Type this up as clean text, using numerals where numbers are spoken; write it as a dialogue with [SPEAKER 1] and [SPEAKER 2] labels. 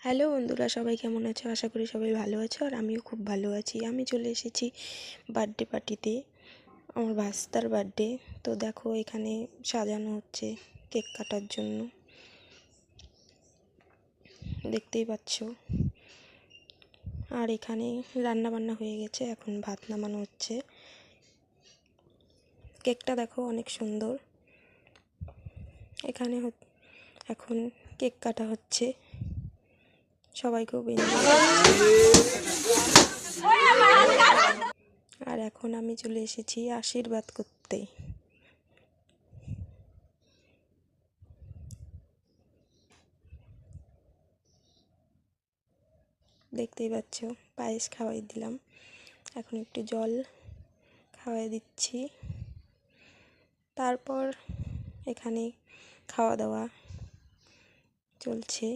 [SPEAKER 1] Hello বন্ধুরা, সবাই কেমন আছো? আশা করি সবাই ভালো আছো, আর আমিও খুব ভালো আছি। আমি চলে এসেছি বার্থডে পার্টিতে, আমার ভাস্তার বার্থডে। তো দেখো, এখানে সাজানো হচ্ছে কেক কাটার জন্য, দেখতেই পাচ্ছ। আর এখানে রান্না বান্না হয়ে গেছে, এখন ভাত নামানো হচ্ছে। কেকটা দেখো, অনেক সুন্দর। এখানে এখন কেক কাটা হচ্ছে, সবাই খুব এনজয় করছে। আর এখন আমি চলে এসেছি আশীর্বাদ করতে। দেখতেই পাচ্ছ, পায়েস খাওয়াই দিলাম, এখন একটু জল খাওয়াই দিচ্ছি। তারপর এখানে খাওয়া দাওয়া চলছে।